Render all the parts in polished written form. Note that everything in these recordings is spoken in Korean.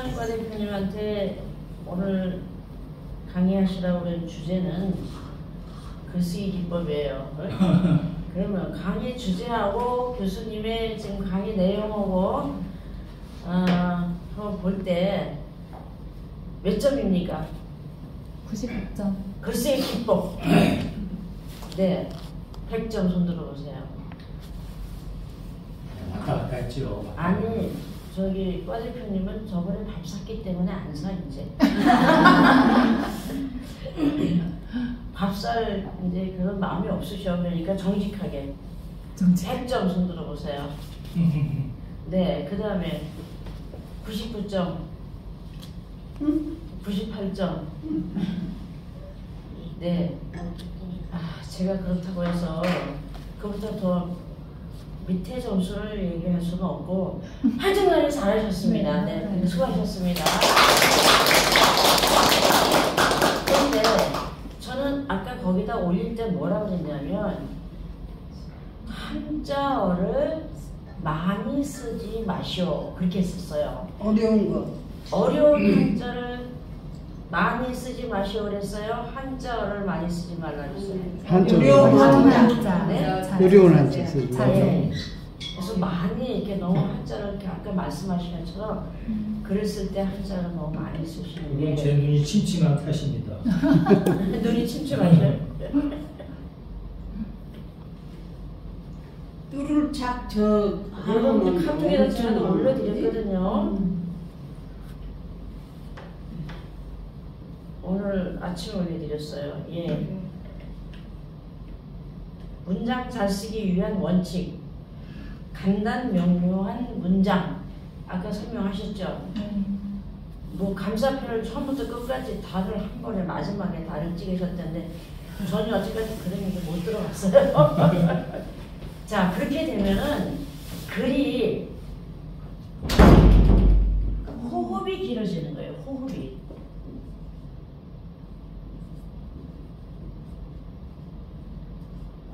이창과 대표님한테 오늘 강의하시라고 그런 주제는 글쓰기 기법이에요. 그러면 강의 주제하고 교수님의 지금 강의 내용하고 한번 볼 때 몇 점입니까? 96점. 글쓰기 기법. 네, 100점 손 들어보세요. 왔다 갔다 했죠. 아니, 저기 과 대표님은 저번에 밥 샀기 때문에 안 사 이제. 밥 살 이제 그런 마음이 없으셔. 그러니까 정직하게 100점 손 들어보세요. 네, 그 다음에 99점, 98점. 네, 제가 그렇다고 해서 그보다 더 밑에 점수를 얘기할 수는 없고 하여튼간에 잘하셨습니다. 네, 수고하셨습니다. 그런데 저는 아까 거기다 올릴 때 뭐라고 그랬냐면 한자어를 많이 쓰지 마시오 그렇게 했었어요. 어려운 거. 어려운 한자를 많이 쓰지 마시오 그랬어요. 한자어를 많이 쓰지 말라 그랬어요. 어려운 한자. 네? 어려운 한자 쓰지. 네. 그래서 많이 이렇게 너무 한자를 이렇게 아까 말씀하신 것처럼 글을 쓸 때 한자를 너무 많이 쓰시는 그건 제 눈이 침침한 탓입니다. 눈이 침침하셔요? 뚜를 착저 여러분들 카톡에다 제가 올려드렸거든요. 오늘 아침에 올려드렸어요. 예. 문장 잘 쓰기 위한 원칙. 간단 명료한 문장. 아까 설명하셨죠? 뭐 감사표를 처음부터 끝까지 다를 한 번에 마지막에 다를 찍으셨던데 저는 아직까지 그런 얘기 못 들어봤어요. 자, 그렇게 되면은 글이 호흡이 길어지는 거예요. 호흡이.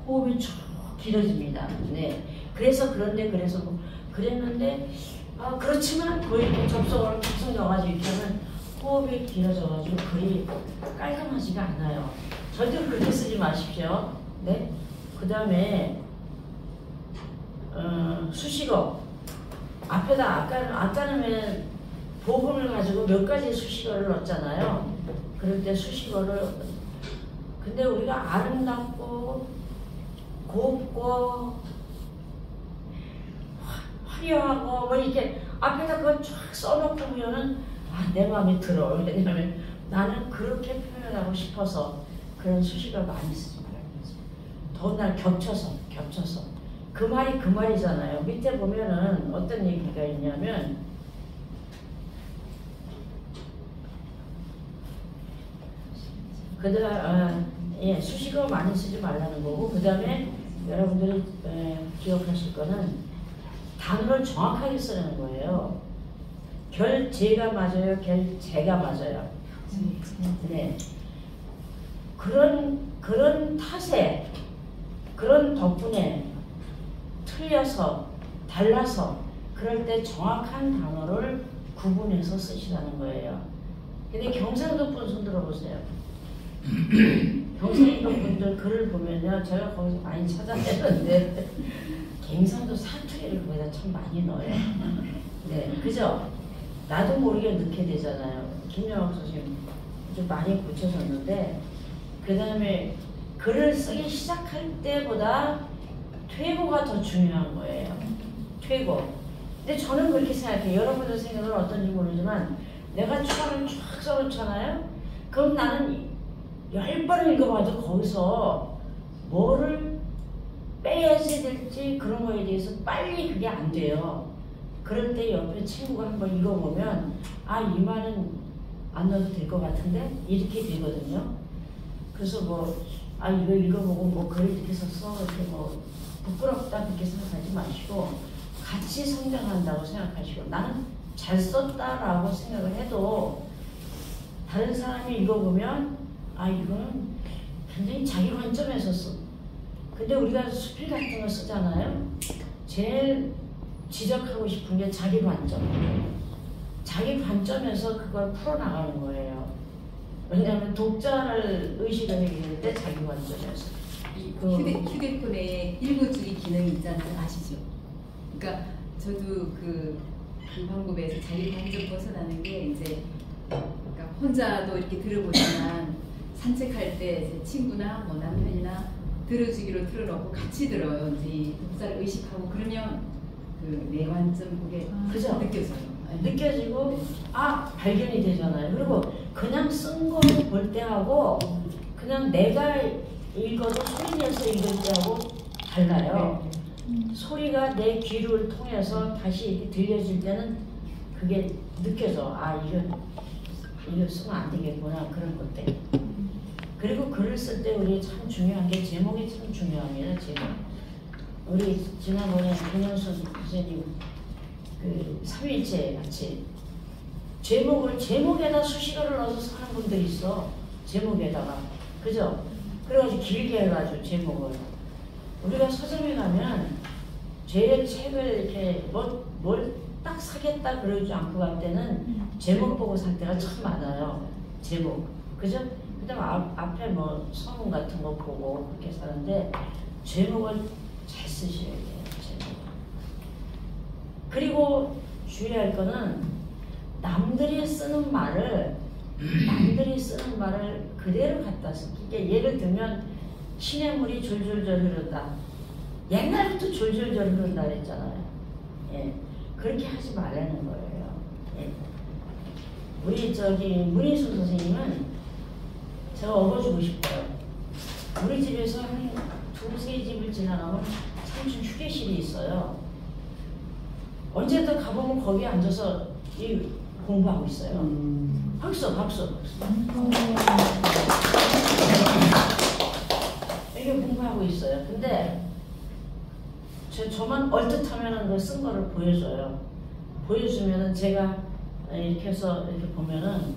호흡이 쭉 길어집니다. 네. 그래서 그래서 뭐 그랬는데 그렇지만 거의 이렇게 접속을 계속 넣어가지고 이렇게 하면 호흡이 길어져가지고 글이 깔끔하지가 않아요. 절대로 그렇게 쓰지 마십시오. 네. 그 다음에 수식어 앞에다 아까는 복음을 가지고 몇 가지 수식어를 넣었잖아요. 그럴 때 수식어를 근데 우리가 아름답고 곱고 화려하고 뭐 이렇게 앞에다 그걸 쫙 써놓고 보면은 내 마음에 들어. 왜냐면 나는 그렇게 표현하고 싶어서 그런 수식어를 많이 쓰지 말라는 거지. 더군다나 겹쳐서 그 말이 그 말이잖아요. 밑에 보면은 어떤 얘기가 있냐면 예, 수식어 많이 쓰지 말라는 거고 그 다음에 여러분들이 기억하실 거는 단어를 정확하게 쓰는 거예요. 결제가 맞아요? 결제가 맞아요? 네. 그런 탓에 그런 덕분에 틀려서 달라서 그럴 때 정확한 단어를 구분해서 쓰시라는 거예요. 근데 경상도 분 손 들어보세요. 경상도 분들 글을 보면요, 제가 거기서 많이 찾아내는데 경상도 사투리를 거기다 참 많이 넣어요. 네, 그죠? 나도 모르게 넣게 되잖아요. 김영학 선생님 좀 많이 고쳐졌는데 그 다음에 글을 쓰기 시작할 때보다 퇴고가 더 중요한 거예요. 퇴고. 근데 저는 그렇게 생각해요. 여러분들 생각은 어떤지 모르지만 내가 초안을 쫙 써놓잖아요. 그럼 나는 10번을 읽어봐도 거기서 뭐를 빼야지 될지 그런 거에 대해서 빨리 그게 안 돼요. 그럴 때 옆에 친구가 한번 읽어보면 이 말은 안 넣어도 될 것 같은데 이렇게 되거든요. 그래서 이거 읽어보고 뭐 글을 이렇게 썼어 이렇게 뭐 부끄럽다 그렇게 생각하지 마시고 같이 성장한다고 생각하시고 나는 잘 썼다라고 생각을 해도 다른 사람이 읽어보면 이거는 굉장히 자기 관점에서 써. 근데 우리가 수필 같은 거 쓰잖아요. 제일 지적하고 싶은 게 자기 관점. 자기 관점에서 그걸 풀어나가는 거예요. 왜냐하면 독자를 의식을 해야 되는데 자기 관점에서. 이 휴대폰에 읽어주기 기능이 있잖아요. 아시죠? 그러니까 저도 그 방법에서 자기 관점 벗어나는 게 이제 그러니까 혼자도 이렇게 들어보지만 산책할 때 제 친구나 뭐 남편이나 들어주기로 틀어놓고 같이 들어요. 이제 이 독자를 의식하고 그러면 그 내 관점 그게 그죠? 느껴져요. 느껴지고 네. 아 발견이 되잖아요. 그리고 그냥 쓴 거를 볼 때 하고 그냥 내가 읽어도 소리 내서 읽을 때하고 달라요. 네. 소리가 내 귀를 통해서 다시 이렇게 들려질 때는 그게 느껴져. 아 이거 쓰면 안 되겠구나 그런 것들. 그리고 글을 쓸 때 우리 참 중요한 게 제목이 참 중요합니다. 제목. 우리 지난번에 김영수 선생님 그 3일째 같이 제목에다 수식어를 넣어서 쓰는 분들이 있어. 제목에다가 그죠? 그래가지고 길게 해가지고 제목을 우리가 서점에 가면 제 책을 이렇게 뭘 딱 사겠다 그러지 않고 갈 때는 제목 보고 살 때가 참 많아요. 제목 그죠? 그다음 앞에 뭐 서문 같은 거 보고 그렇게 사는데 제목을 잘 쓰셔야 돼요. 제목. 그리고 주의할 거는 남들이 쓰는 말을 그대로 갖다 쓰기. 예를 들면 시냇물이 졸졸졸 흐른다. 옛날부터 졸졸졸 흐른다 그랬잖아요. 예, 그렇게 하지 말라는 거예요. 예. 우리 문희순 선생님은 제가 업어주고 싶어요. 우리 집에서 한 두세 집을 지나가면 삼촌 휴게실이 있어요. 언제든 가보면 거기 앉아서 공부하고 있어요. 박수. 이게 공부하고 있어요. 근데 저만 얼뜻하면은 그 쓴 거를 보여줘요. 보여주면은 제가 이렇게 해서 이렇게 보면은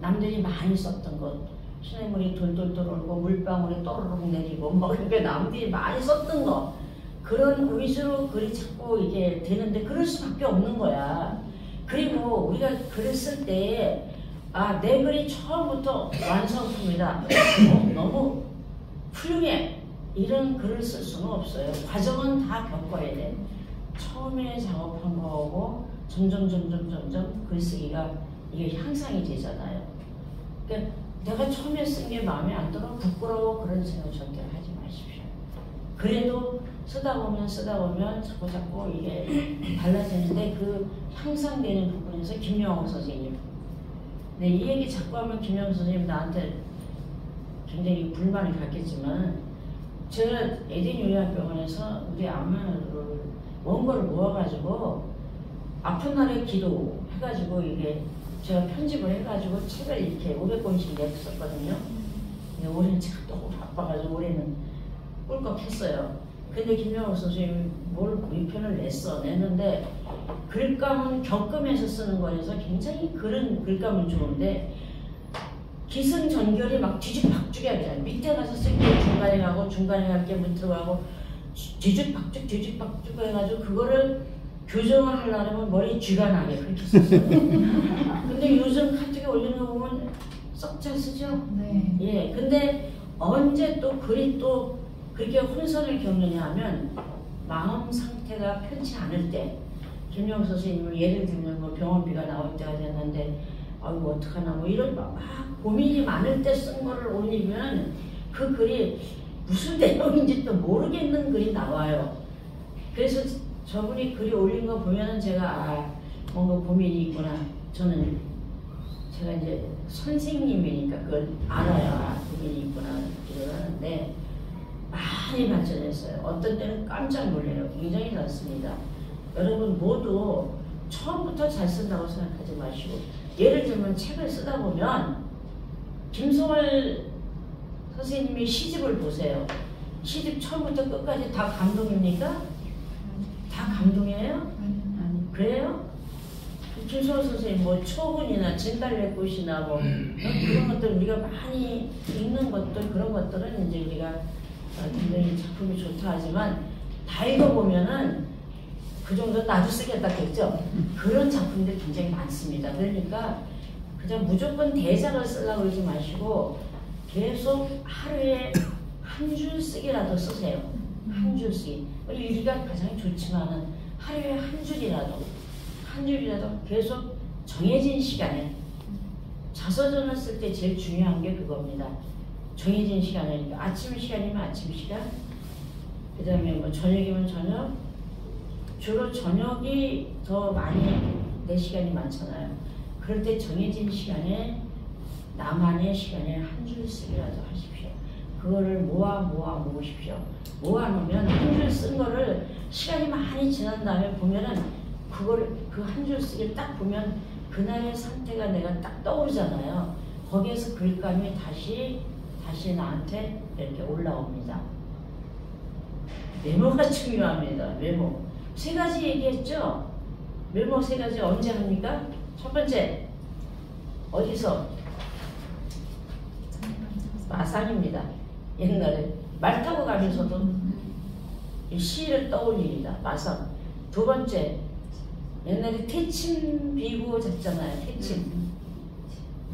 남들이 많이 썼던 것, 시냇물이 돌돌돌 오르고 물방울이 또르륵 내리고 뭐 이렇게 남들이 많이 썼던 거 그런 위주로 글이 자꾸 이게 되는데 그럴 수밖에 없는 거야. 그리고 우리가 글을 쓸 때 내 글이 처음부터 완성품이다. 너무 훌륭해. 이런 글을 쓸 수는 없어요. 과정은 다 겪어야 돼. 처음에 작업한 거하고 점점 글쓰기가 이게 향상이 되잖아요. 그러니까 내가 처음에 쓴 게 마음에 안 들어 부끄러워 그런 생각 절대 하지 마십시오. 그래도 쓰다 보면 자꾸 이게 달라지는데 그 향상되는 부분에서 김영호 선생님. 네, 이 얘기 자꾸 하면 김영호 선생님 나한테 굉장히 불만을 갖겠지만 제가 에덴요리학병원에서 우리 암마를 원고를 모아가지고 아픈 날에 기도 해가지고 이게 제가 편집을 해가지고 책을 이렇게 500권씩 냈었거든요. 근데 올해는 제가 너무 바빠가지고 올해는 꿀꺽 했어요. 근데 김영호 선생님이 뭘 2편을 냈는데 글감은 겪으면서 쓰는 거여서 굉장히 글감은 좋은데 기승전결이 막 뒤죽박죽이 아니라 밑에 가서 쓸 게 중간에 가고 중간에 갈 게 밑으로 가고 뒤죽박죽 해가지고 그거를 교정을 하려면 머리 쥐가 나게 그렇게 썼어요. 근데 요즘 카톡에 올리는 거 보면 썩 잘 쓰죠? 네. 예, 근데 언제 또 글이 또 그렇게 혼선을 겪느냐 하면 마음 상태가 편치 않을 때 김영수 선생님을 예를 들면 뭐 병원비가 나올 때가 됐는데 아이고 어떡하나 뭐 이런 막 고민이 많을 때 쓴 거를 올리면 그 글이 무슨 내용인지 또 모르겠는 글이 나와요. 그래서 저분이 글이 올린 거 보면은 제가 뭔가 고민이 있구나. 저는 제가 이제 선생님이니까 그걸 알아야 고민이 있구나 이러는데 많이 발전했어요. 어떤 때는 깜짝 놀래요. 굉장히 많습니다. 여러분 모두 처음부터 잘 쓴다고 생각하지 마시고 예를 들면 책을 쓰다 보면 김소월 선생님의 시집을 보세요. 시집 처음부터 끝까지 다 감동입니까? 다 감동이에요? 아니. 그래요? 김소월 선생님 뭐 초분이나 진달래꽃이나 뭐 그런 것들 우리가 많이 읽는 것들 그런 것들은 이제 우리가 굉장히 작품이 좋다 하지만 다 읽어보면은 그 정도 나도 쓰겠다 그랬죠. 그런 작품들 굉장히 많습니다. 그러니까 그냥 무조건 대작을 쓰려고 그러지 마시고 계속 하루에 한 줄 쓰기라도 쓰세요. 한 줄 쓰기. 일기가 가장 좋지만은 하루에 한 줄이라도 계속 정해진 시간에 자서전을 쓸 때 제일 중요한 게 그겁니다. 정해진 시간이니까 아침 시간이면 아침 시간, 그 다음에 뭐 저녁이면 저녁, 주로 저녁이 더 많이 내 시간이 많잖아요. 그럴 때 정해진 시간에 나만의 시간에 한 줄 쓰기라도 하십시오. 그거를 모으십시오. 모아놓으면 한 줄 쓴 거를 시간이 많이 지난 다음에 보면은 그거를 그 한 줄 쓰기를 딱 보면 그날의 상태가 내가 딱 떠오르잖아요. 거기에서 글감이 다시 나한테 이렇게 올라옵니다. 메모가 중요합니다. 메모. 3가지 얘기했죠? 메모 3가지 언제 합니까? 첫 번째, 어디서? 마산입니다. 옛날에 말 타고 가면서도 이 시를 떠올립니다. 마산. 두 번째, 옛날에 태침 비구 잤잖아요. 태침.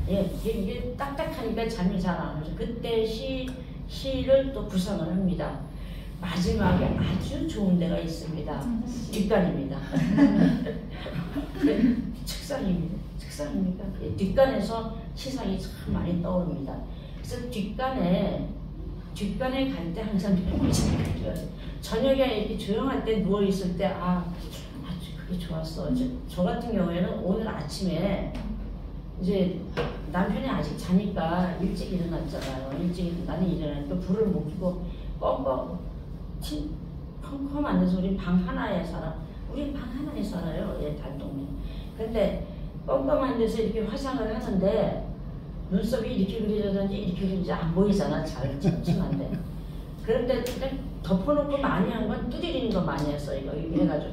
예, 이게 딱딱하니까 잠이 잘 안 오죠. 그때 시를 또 구성을 합니다. 마지막에 아주 좋은 데가 있습니다. 뒷간입니다. 책상입니다. 책상입니까? 뒷간에서 시상이 참 많이 떠오릅니다. 그래서 뒷간에 갈 때 항상 메모장을 가져요. 저녁에 이렇게 조용할 때 누워 있을 때 아주 그게 좋았어. 저 같은 경우에는 오늘 아침에 이제 남편이 아직 자니까 일찍 일어났잖아요. 나는 일어나니까 불을 못 켜고 컴컴한 데서 우리 방 하나에 살아. 우리 방 하나에 살아요. 예, 단동네. 근데 껌껌한 데서 이렇게 화장을 하는데 눈썹이 이렇게 그려졌는지 이렇게 그려졌는지 안 보이잖아. 잘 찜찜한데. 그런데 그냥 덮어놓고 많이 한 건 두드리는 거 많이 했어. 이거 해가지고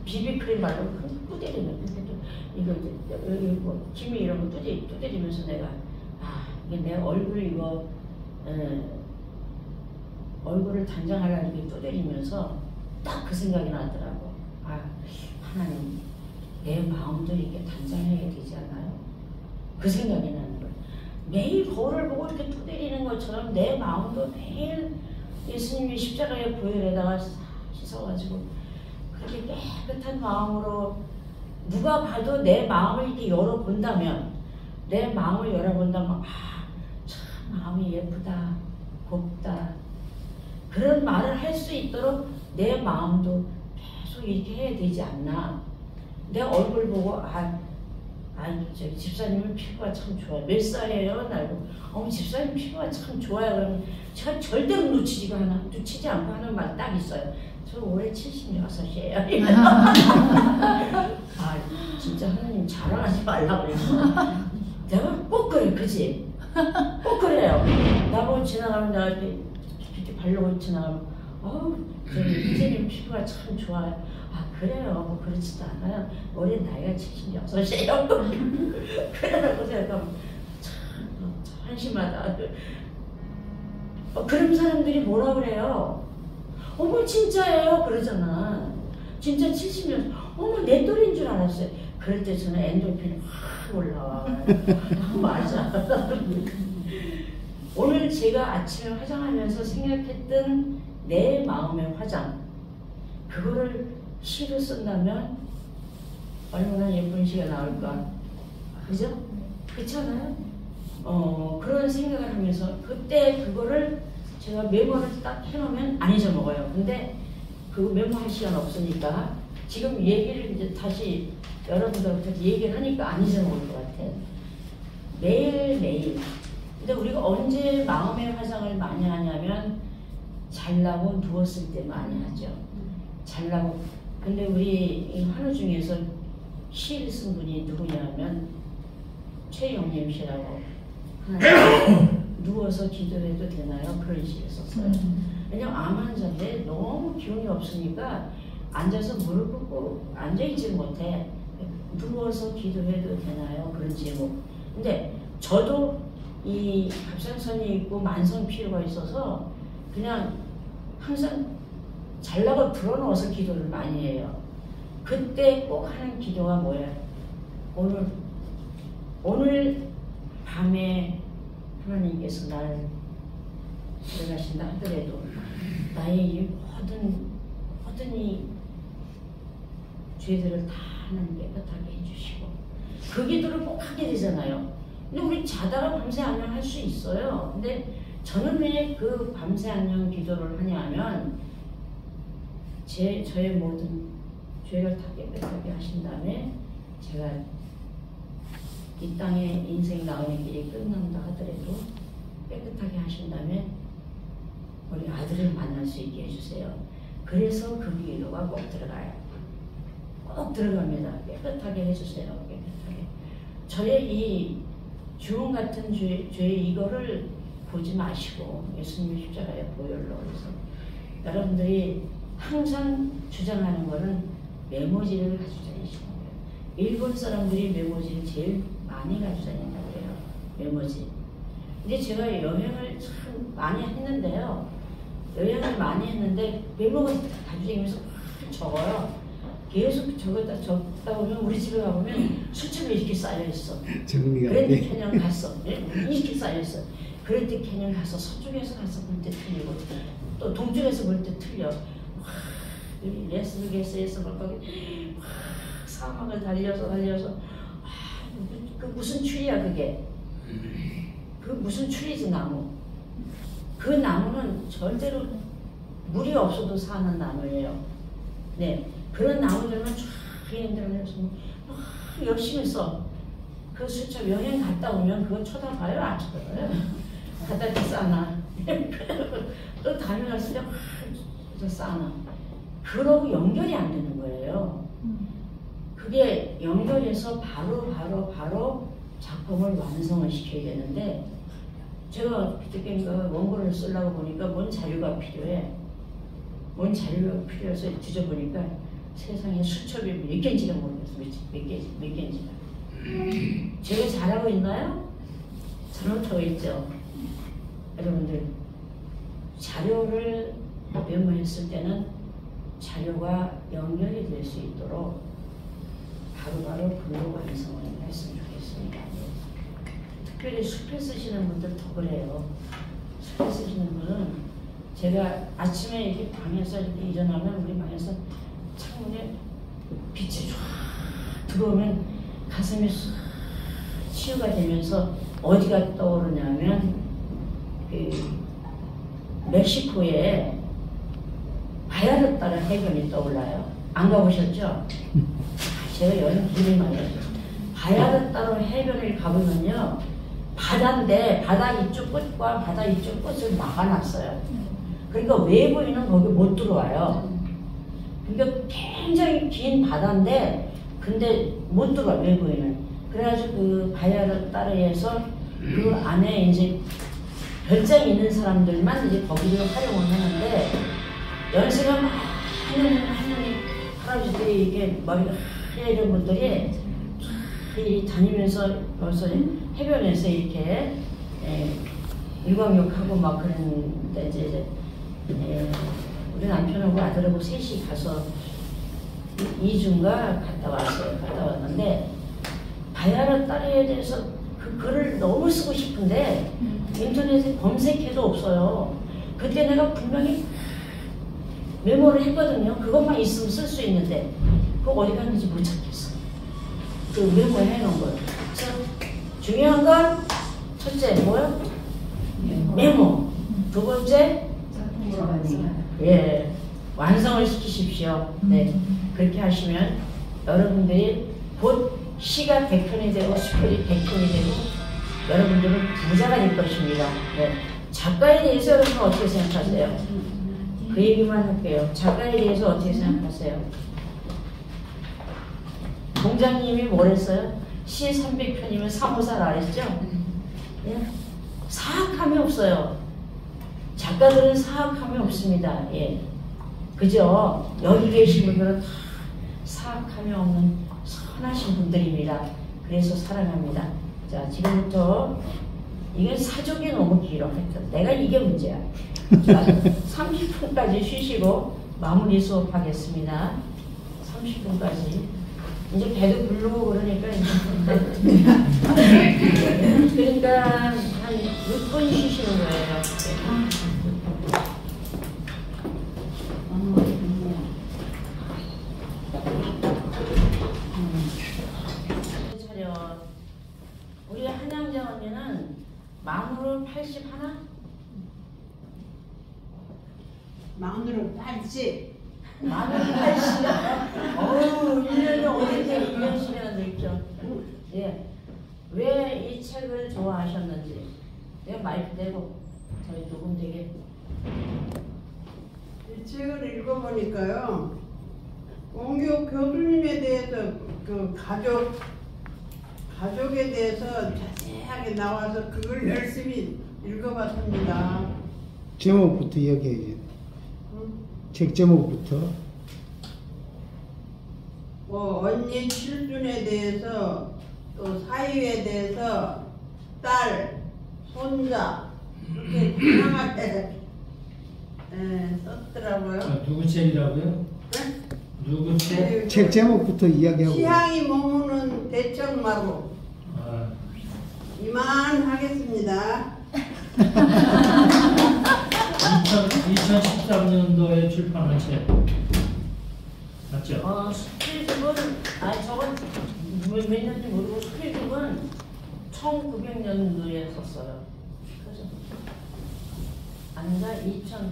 비비크림 바르고 두드리는 이거 뭐 김이 이런 거 두드리면서 내가 이게 내 얼굴 이거 얼굴을 단장하려는 게 두드리면서 딱 그 생각이 나더라고. 하나님 내 마음도 이렇게 단장해야 되지 않아요? 그 생각이 나는 거예요. 매일 거울을 보고 이렇게 두드리는 것처럼 내 마음도 매일 예수님이 십자가의 보혈에다가 씻어가지고 그렇게 깨끗한 마음으로 누가 봐도 내 마음을 이렇게 열어본다면 참 마음이 예쁘다, 곱다 그런 말을 할 수 있도록 내 마음도 계속 이렇게 해야 되지 않나. 내 얼굴 보고 저기 집사님은 피부가 참 좋아요. 몇 살이에요? 날고 집사님 피부가 참 좋아요. 그러면 제가 절대로 놓치지 않고 하는 말 딱 있어요. 저 올해 76이에요. 진짜 하나님 자랑하지 말라고 그랬어. 내가 꼭 그래, 그지? 꼭 그래요. 나보고 지나가면 내가 이렇게 바르고 지나가면 이제님 피부가 참 좋아요. 그래요. 뭐 그렇지도 않아요. 올해 나이가 76이에요. 그러라고 생각하면 참 한심하다. 그런 사람들이 뭐라 그래요? 어머 진짜예요 그러잖아. 진짜 70년. 어머 내 또래인 줄 알았어요. 그럴 때 저는 엔돌핀이 확 올라와. 맞아. 오늘 제가 아침에 화장하면서 생각했던 내 마음의 화장, 그거를 시로 쓴다면 얼마나 예쁜 시가 나올까. 그죠? 그렇지 않아요? 그런 생각을 하면서 그때 그거를 제가 메모를 딱 해놓으면 안 잊어먹어요. 근데 그 메모할 시간 없으니까 지금 얘기를 이제 다시 여러분들한테 얘기를 하니까 안 잊어먹을 것 같아. 매일매일. 근데 우리가 언제 마음의 화장을 많이 하냐면 잘나고 누웠을 때 많이 하죠. 잘나고. 근데 우리 한우 중에서 시를 쓴 분이 누구냐면 최영림 씨라고. 누워서 기도해도 되나요? 그런 시를 썼어요. 왜냐면 암 환자인데 너무 기운이 없으니까 앉아서 무릎 꿇고 앉아있지 못해. 누워서 기도해도 되나요? 그런 제목. 근데 저도 이 갑상선이 있고 만성 피로가 있어서 그냥 항상 잘나고 불어넣어서 기도를 많이 해요. 그때 꼭 하는 기도가 뭐야? 오늘 밤에 하나님께서 나를 데려가신다 하더라도 나의 이 모든 이 죄들을 다 하나님 깨끗하게 해주시고 그 기도를 꼭 하게 되잖아요. 근데 우리 자다가 밤새 안녕 할 수 있어요. 근데 저는 왜 그 밤새 안녕 기도를 하냐면 저의 모든 죄를 다 깨끗하게 하신 다음에 제가 이 땅에 인생 나오는 길이 끝난다 하더라도 깨끗하게 하신 다음에 우리 아들을 만날 수 있게 해주세요. 그래서 그 기도가 꼭 들어가요. 꼭 들어갑니다. 깨끗하게 해주세요. 깨끗하게. 저의 이 주문 같은 죄 이거를 보지 마시고 예수님의 십자가에 보혈로 해서 여러분들이 항상 주장하는 거는 메모지를 가지고 다니시는 거예요. 일본 사람들이 메모지를 제일 많이 가지고 다닌다고 해요. 메모지. 근데 제가 여행을 참 많이 했는데요. 여행을 많이 했는데 메모가 가지고 다니면서 막 적어요. 계속 적다 보면 우리 집에 가보면 수첩이 이렇게 쌓여있어. 그랜드 캐년 갔어. 이렇게 쌓여있어. 그랜드 캐년 가서 서쪽에서 가서 볼 때 틀리고 또 동쪽에서 볼 때 틀려. 레스베가스에서 막 거기 사막을 달려서 그 무슨 추리야 그게? 그 무슨 추리지 나무? 그 나무는 절대로 물이 없어도 사는 나무예요. 네, 그런 나무들만 쫙 흔들면서 열심히 써. 그 수첩 여행 갔다 오면 그거 쳐다봐요, 안 쳐다봐요? 갖다 이렇게 싸나? 또 다음에 갔을 때 싸나? 그러고 연결이 안 되는 거예요. 그게 연결해서 바로 작품을 완성을 시켜야 되는데 제가 그때 원고를 쓰려고 보니까 뭔 자료가 필요해. 뭔 자료가 필요해서 뒤져보니까 세상에 수첩이 몇 개인지가 모르겠어. 몇 개인지가. 제가 잘하고 있나요? 잘못하고 있죠. 여러분들 자료를 메모했을 때는 자료가 연결이 될 수 있도록 바로바로 글로 완성을 했으면 좋겠습니다. 특별히 수필 쓰시는 분들 더 그래요. 수필 쓰시는 분은 제가 아침에 이렇게 방에서 이렇게 일어나면 우리 방에서 창문에 빛이 쫙 들어오면 가슴이 싹 치유가 되면서 어디가 떠오르냐면 그 멕시코에 바야르 따라 해변이 떠올라요. 안 가보셨죠? 제가 여행 길이 많이 했어요. 바야르 따라 해변을 가보면요. 바다인데 바다 이쪽 끝과 바다 이쪽 끝을 막아놨어요. 그러니까 외부인은 거기 못 들어와요. 그러니까 굉장히 긴 바다인데 근데 못 들어와 외부인은. 그래가지고 그 바야르 따라에서 그 안에 이제 별장이 있는 사람들만 이제 거기를 활용을 하는데 연세가 많은 할아버지들이 이게 머리가 하얘는 분들이 다니면서 벌써 해변에서 이렇게 일광욕하고 막 그러는데 이제 우리 남편하고 아들하고 셋이 가서 2주인가 갔다 왔어요. 갔다 왔는데 바야르 따라에 대해서 그 글을 너무 쓰고 싶은데 인터넷에 검색해도 없어요. 그때 내가 분명히 메모를 했거든요. 그것만 있으면 쓸 수 있는데 그거 어디 갔는지 못 찾겠어. 그 메모해 놓은 거예요. 그래서 중요한 건 첫째 뭐요? 메모. 두 번째 완성을 시키십시오. 네, 그렇게 하시면 여러분들이 곧 시가 100편이 되고 수필이 100편이 되고 여러분들은 부자가 될 것입니다. 네. 작가에 대해서 여러분 어떻게 생각하세요? 그 얘기만 할게요. 작가에 대해서 어떻게 생각하세요? 공장님이 뭐랬어요? 시 300편이면 사무사라 그랬죠? 예? 사악함이 없어요. 작가들은 사악함이 없습니다. 예. 그죠? 여기 계신 분들은 다 사악함이 없는 선하신 분들입니다. 그래서 사랑합니다. 자, 지금부터 이게 사족이 너무 길어. 내가 이게 문제야. 자, 30분까지 쉬시고 마무리 수업하겠습니다. 30분까지. 이제 배도 부르고 그러니까 이제 그러니까 한 6분 쉬시는 거예요. 차렷. 우리 한양자 언니는 만으로 80 하나? 마음으로 80. 만으로 80. 어우 1년에 어떻게 1년씩이나 늙죠. 예. 왜 이 책을 좋아하셨는지 내가 마이크 대고 저희 녹음되게. 이 책을 읽어보니까요. 원교 교수님에 대해서 그 가족에 대해서 자세하게 나와서 그걸 열심히 읽어봤습니다. 제목부터 이야기해요. 책 제목부터. 언니 칠순에 대해서 또 사위에 대해서 딸, 손자 이렇게 다양하게 썼더라고요. 누구 책이라고요? 네? 누구 책? 책 제목부터 이야기하고. 취향이 머무는 대청마루. 아, 이만 하겠습니다. 2013년도에 출판한 책 맞죠? 스킬집은 저건 몇 년인지 모르고 스킬집은 1900년도에 썼어요. 그래서 아닌가?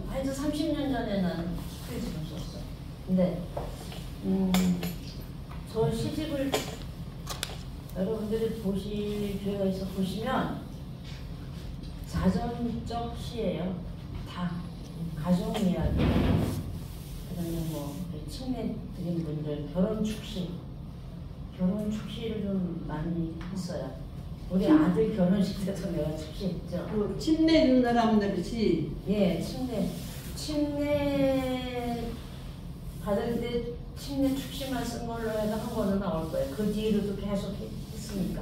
하여튼 30년 전에 난 스킬집을 썼어요. 근데 저 시집을 여러분들이 보실 기회가 있어 보시면 자전적 시예요. 다 가족 이야기. 그다음에 뭐 친례 드린 분들 결혼 축시를 좀 많이 했어요. 우리 아들 결혼식 때도 내가 축시했죠. 침내 준 사람들이 예, 침례 받을 때 침례 축시만 쓴 걸로 해서 한 거는 나올 거예요. 그 뒤로도 계속 했으니까.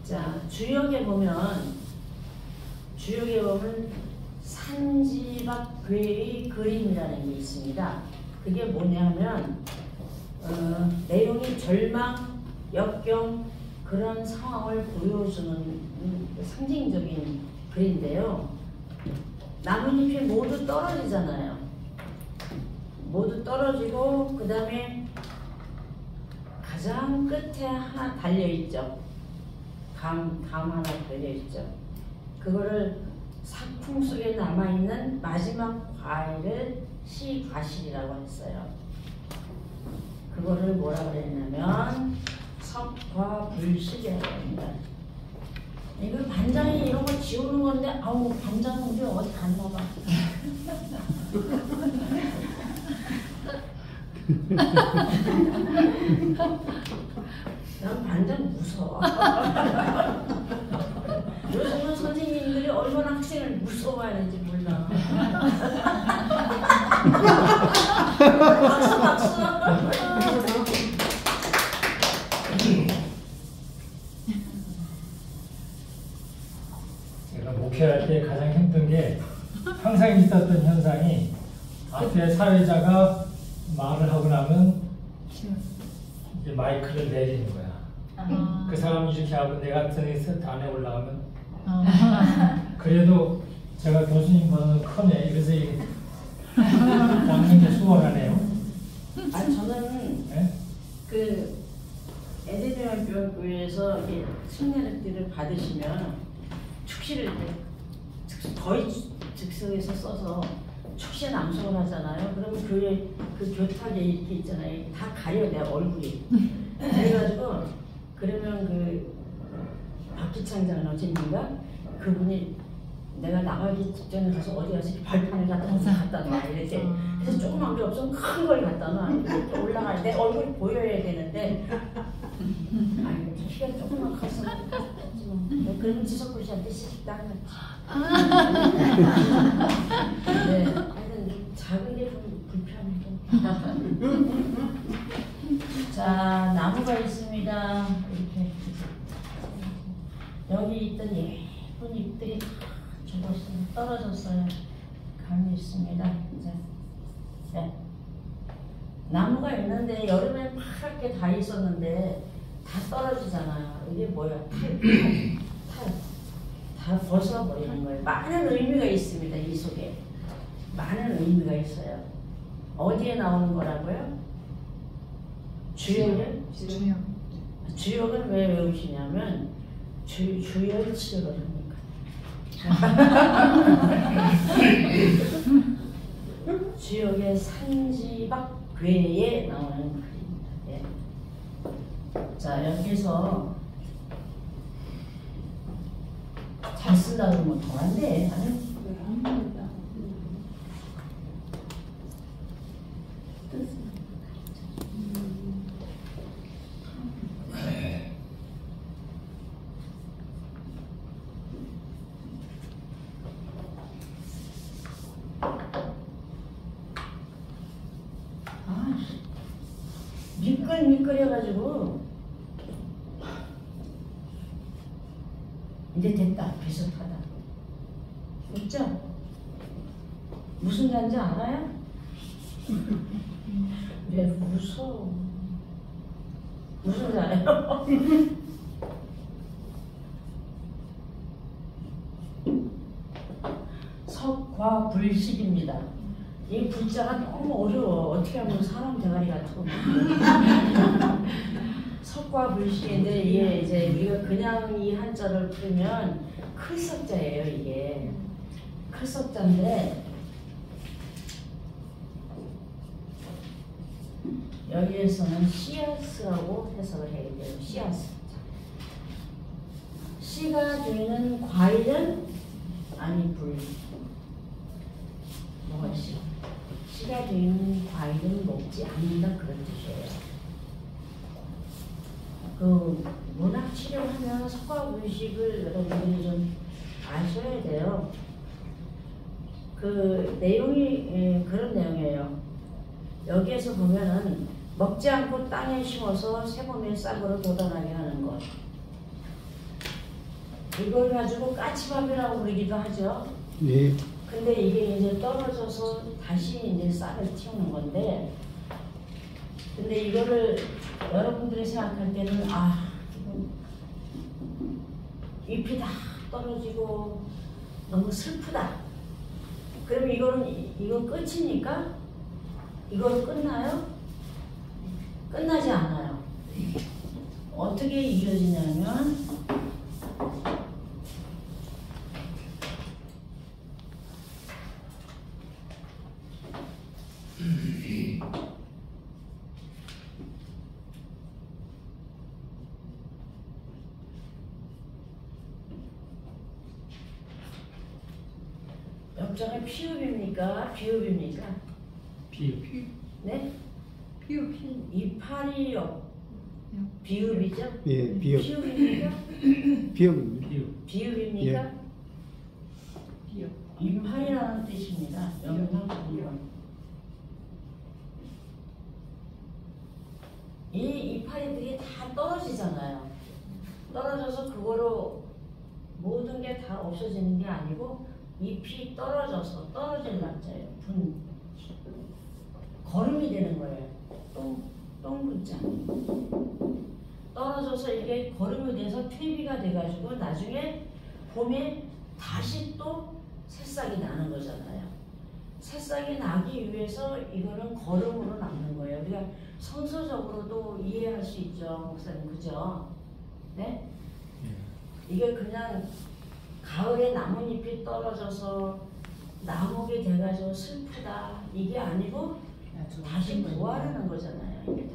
자, 주역에 보면 산지박 괴의 그림이라는 게 있습니다. 그게 뭐냐면 내용이 절망, 역경 그런 상황을 보여주는 상징적인 글인데요. 나뭇잎이 모두 떨어지잖아요. 모두 떨어지고 그 다음에 가장 끝에 하나 달려있죠. 감 하나 달려있죠. 그거를 작품 속에 남아있는 마지막 과일을 시과실이라고 했어요. 그거를 뭐라 그랬냐면 석과불식이라고 합니다. 이거 반장이 이런 거 지우는 건데 아우 반장은 우리 어디 갔나 봐. 난 반장 무서워. 요즘은 선생님들이 얼마나 학생을 무서워하는지 몰라. 박수. 제가 목회할 때 가장 힘든 게 항상 있었던 현상이 앞에 사회자가 말을 하고 나면 이제 마이크를 내리는 거야. 그 사람이 이렇게 하고 내 같은 애 단에 올라가면 그래도 제가 교수님 보는 크네 이래서 먹는 게 수월하네요. 저는 네? 그 에덴교회에서 승례를 받으시면 축시를 거의 즉석에서 써서 축시에 낭송을 하잖아요. 그러면 교회 그 교탁에 이렇게 있잖아요. 다 가려 내 얼굴이. 그래가지고 그러면 그 박기창 장로님인가 그분이 내가 나가기 직전에 가서 어디 가서 이렇게 발판을 갖다 놔 이렇게. 그래서 조그만 게 없으면 큰 걸 갖다 놔. 이렇게 올라갈 때 얼굴이 보여야 되는데 아니 키가 조금만 커서 그러면 지석구 씨한테 시집당 네, 하여튼 작은 게 좀 불편해. 자, 나무가 있습니다. 이렇게 여기 있던 예쁜 잎들이 다 죽었어요. 떨어졌어요. 감이 있습니다. 이제 네. 나무가 있는데 여름에 파랗게 다 있었는데 다 떨어지잖아요. 이게 뭐야? 다 벗어버리는 거예요. 많은 의미가 있습니다. 이 속에 많은 의미가 있어요. 어디에 나오는 거라고요? 주역을? 주요. 주역을 왜 외우시냐면 주역 치료를 합니까? 주역의 산지박괴에 나오는 글입니다. 예. 자, 여기서 잘 쓴다고 뭐 더 안 돼. 미끌미끌해가지고 이제 됐다. 비슷하다. 웃죠? 무슨 단지 알아요? 왜 웃어? 무슨 알아요? 석화불식입니다. 이 불자가 너무 어려워. 어떻게 하면 사람 대가리 같은 석화불식인데 이게 이제 우리가 그냥 이 한자를 풀면 클석자예요. 이게 클석자인데 여기에서는 씨앗이라고 해석을 해야 돼요. 씨앗. 씨가 되는 과일은 아니 불. 뭐가 씨? 씨가 되는 과일은 먹지 않는다 그런 뜻이에요. 그 문학 치료하면 석화불식을 여러분들이 좀 아셔야 돼요. 그 내용이 그런 내용이에요. 여기에서 보면은 먹지 않고 땅에 심어서 새봄의 싹으로 돋아나게 하는 것. 이걸 가지고 까치밥이라고 부르기도 하죠. 네. 근데 이게 이제 떨어져서 다시 이제 싹을 틔우는 건데, 근데 이거를 여러분들이 생각할 때는 잎이 다 떨어지고 너무 슬프다. 그럼 이거 끝이니까 이거로 끝나요? 끝나지 않아요. 어떻게 이어지냐면 역자가 피읍입니까? 비읍입니까? 비읍. 네? 피읍. 이파리 비읍이죠? 예, 비읍. 피읍입니까? 비읍입니다. 비읍. 비읍입니까? 비읍. 이파리라는 뜻입니다. 영상 보면 이 이파리들이 다 떨어지잖아요. 떨어져서 그거로 모든 게 다 없어지는 게 아니고 잎이 떨어져서 떨어질 날짜예요. 걸음이 되는 거예요. 똥분자. 떨어져서 이게 걸음이 돼서 퇴비가 돼가지고 나중에 봄에 다시 또 새싹이 나는 거잖아요. 새싹이 나기 위해서 이거는 걸음으로 남는 거예요. 우리가 성서적으로도 이해할 수 있죠, 목사님, 그죠? 네? 이게 그냥 가을에 나뭇잎이 떨어져서 나무게 돼가지고 슬프다 이게 아니고 다시 부활하는 거잖아요. 이게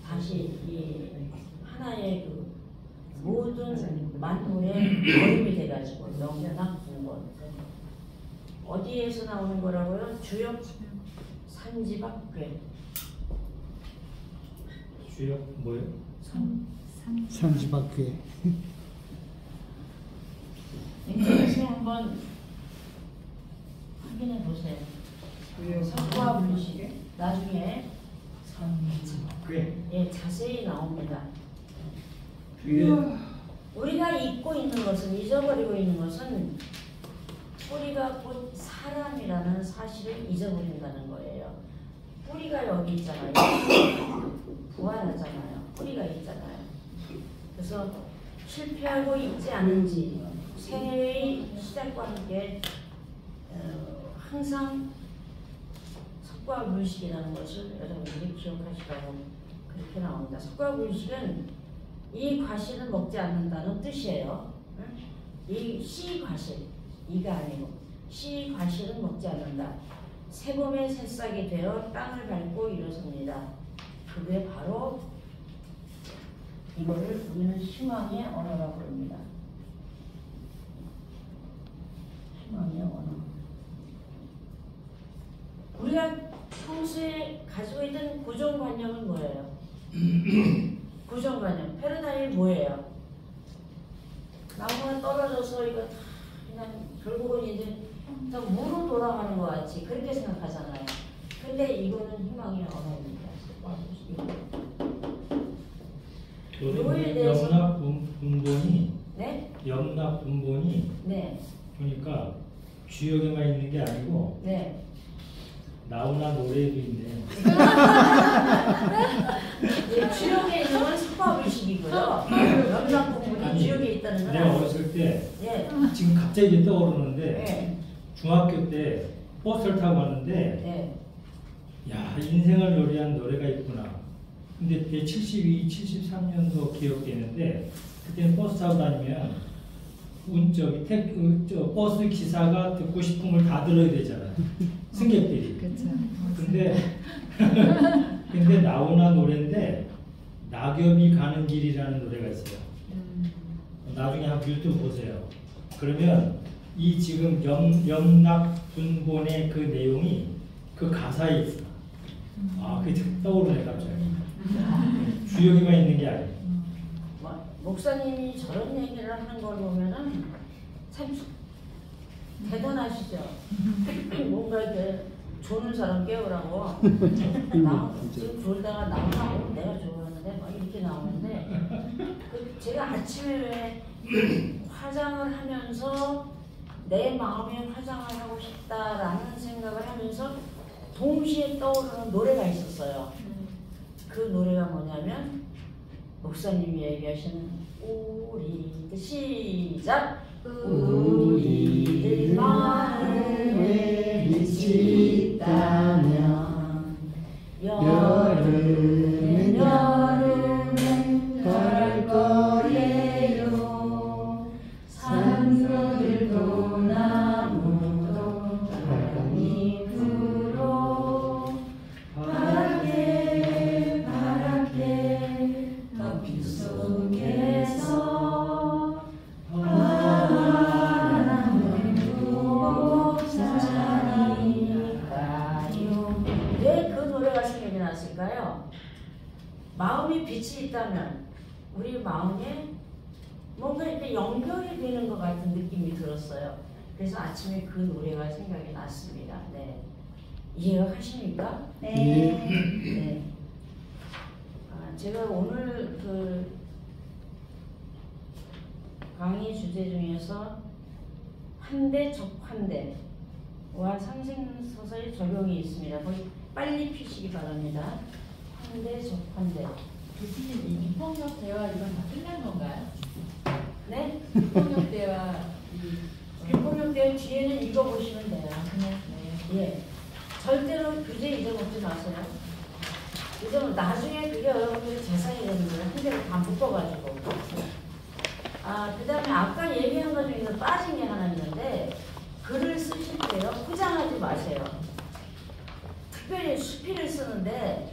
다시 이 하나의 그 모든 만물의 걸음이 돼가지고 명예나 궁건 어디에서 나오는 거라고요? 주역 산지박괴. 주역 뭐예요? 산지박괴. 인터넷에 한번 확인해 보세요. 석화불식 나중에 산지박괴. 자세히 나옵니다. 주역. 우리가 잊고 있는 것은 잊어버리고 있는 것은 우리가 곧 사람이라는 사실을 잊어버린다는 거예요. 뿌리가 여기 있잖아요. 부활하잖아요. 뿌리가 있잖아요. 그래서 실패하고 있지 않은지 새해의 시작과 함께 항상 석과불식이라는 것을 여러분들이 기억하시라고 그렇게 나옵니다. 석과불식은 이 과실을 먹지 않는다는 뜻이에요. 이 씨 과실, 이가 아니고 씨 과실은 먹지 않는다. 새봄의 새싹이 되어 땅을 밟고 일어섭니다. 그게 바로 이거를 우리는 희망의 언어라고 부릅니다. 희망의 언어. 우리가 평소에 가지고 있던 고정관념은 뭐예요? 고정관념, 패러다임이 뭐예요? 나무가 떨어져서 이거 다 그냥 결국은 이제 다 무로 돌아가는 것 같이 그렇게 생각하잖아요. 근데 이거는 희망의 언어입니다. 이거에 대해서 염납 분본이 네? 염납 분본이 네. 보니까 주역에만 있는 게 아니고 네. 나오나 노래에도 있네. 예, 주역에 있는 건 석과불식이고요. 염납 부분이 주역에 있다는 건 내가 어렸을 때 예. 지금 갑자기 떠오르는데 예. 중학교 때 버스를 타고 갔는데 예. 야 인생을 노래한 노래가 있구나. 근데 그게 72, 73년도 기억되는데 그때는 버스 타고 다니면 버스 기사가 듣고 싶은 걸 다 들어야 되잖아요. 승객들이. 그렇죠. 근데 나오나 노래인데 낙엽이 가는 길이라는 노래가 있어요. 나중에 한번 유튜브 보세요. 그러면 이 지금 염납 분본의 그 내용이 그 가사에 있어. 아, 그게 떠오르네 갑자기. 주역에만 있는 게 아니에요. 목사님이 저런 얘기를 하는 걸 보면은 참 대단하시죠. 뭔가 이렇게 조는 사람 깨우라고. 나 지금 졸다가 나오고 내가 좋아하는데 막 이렇게 나오는데 제가 아침에 왜 화장을 하면서 내 마음에 화장을 하고 싶다라는 생각을 하면서 동시에 떠오르는 노래가 있었어요. 그 노래가 뭐냐면 목사님이 얘기하시는 우리들 시작 우리들 마음에 빛이 있다면 여름엔 갈 거예요 산들도 나무도 꽃잎으로 파랗게 빛 속에서 바람을 부어 자니까요. 왜 그 노래가 생각이 났을까요? 마음이 빛이 있다면 우리 마음에 뭔가 이렇게 연결이 되는 것 같은 느낌이 들었어요. 그래서 아침에 그 노래가 생각이 났습니다. 네. 이해가 하십니까? 네. 네. 제가 오늘 그 강의 주제 중에서 환대 적환대와 상생서서의 적용이 있습니다. 거기 빨리 피시기 바랍니다. 환대 적환대. 교수님 이 비폭력 대화 이건 다 끝난 건가요? 네? 비폭력 대화 비폭력 대화 뒤에는 읽어보시면 돼요. 그냥 네. 예. 절대로 규제 잊어먹지 마세요. 요즘 나중에 그게 여러분들이 재산이 되는 거예요. 한 개를 다 묶어가지고. 그 다음에 아까 얘기한 것 중에서 빠진 게 하나 있는데 글을 쓰실 때요. 포장하지 마세요. 특별히 수필을 쓰는데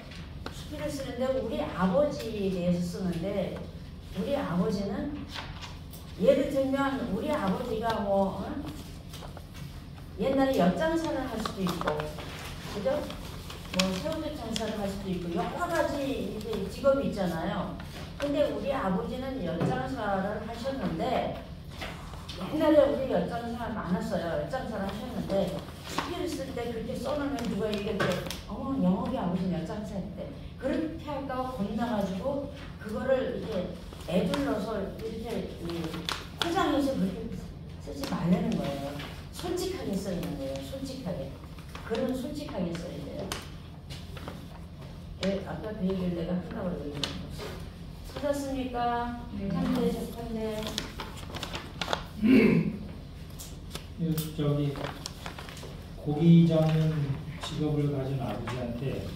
우리 아버지에 대해서 쓰는데 우리 아버지는 예를 들면 우리 아버지가 옛날에 엿장사를 할 수도 있고 그죠? 새우젓 장사를 할 수도 있고 여러 가지 이제 직업이 있잖아요. 근데 우리 아버지는 엿장사를 하셨는데 옛날에 우리 엿장사 많았어요. 엿장사를 하셨는데 수필을 쓸 때 그렇게 써놓으면 누가 얘기할 때 영업이 아버지는 엿장사 했대. 그렇게 할까 겁나가지고 그거를 이렇게 애둘러서 이렇게 포장해서 그렇게 쓰지 말라는 거예요. 솔직하게 써 있는 거예요. 솔직하게. 글은 솔직하게 써야 돼요. 아까 그 얘기를 내가 하려고 그러거든요. 찾았습니까? 한대 적한대. 저기 고기 잡는 직업을 가진 아버지한테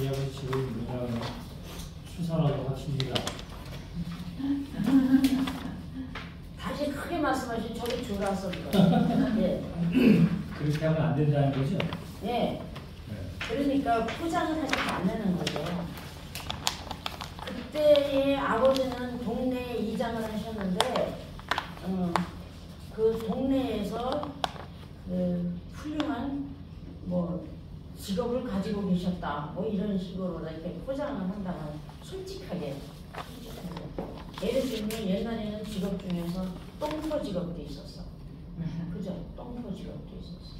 이 아버지 직업이 뭐냐면 수사라고 하십니다. 다시 크게 말씀하시 저기 줄라서 그래요. 예. 그렇게 하면 안 된다는 거죠? 예. 네. 그러니까 포장을 하지 않는 거죠. 그때의 아버지는 동네 이장을 하셨는데 그 동네에서 그 훌륭한 뭐 직업을 가지고 계셨다 뭐 이런 식으로 이렇게 포장을 한다면 솔직하게. 예를 들면 옛날에는 직업 중에서 똥포 직업도 있었어. 그죠? 똥포 직업도 있었어.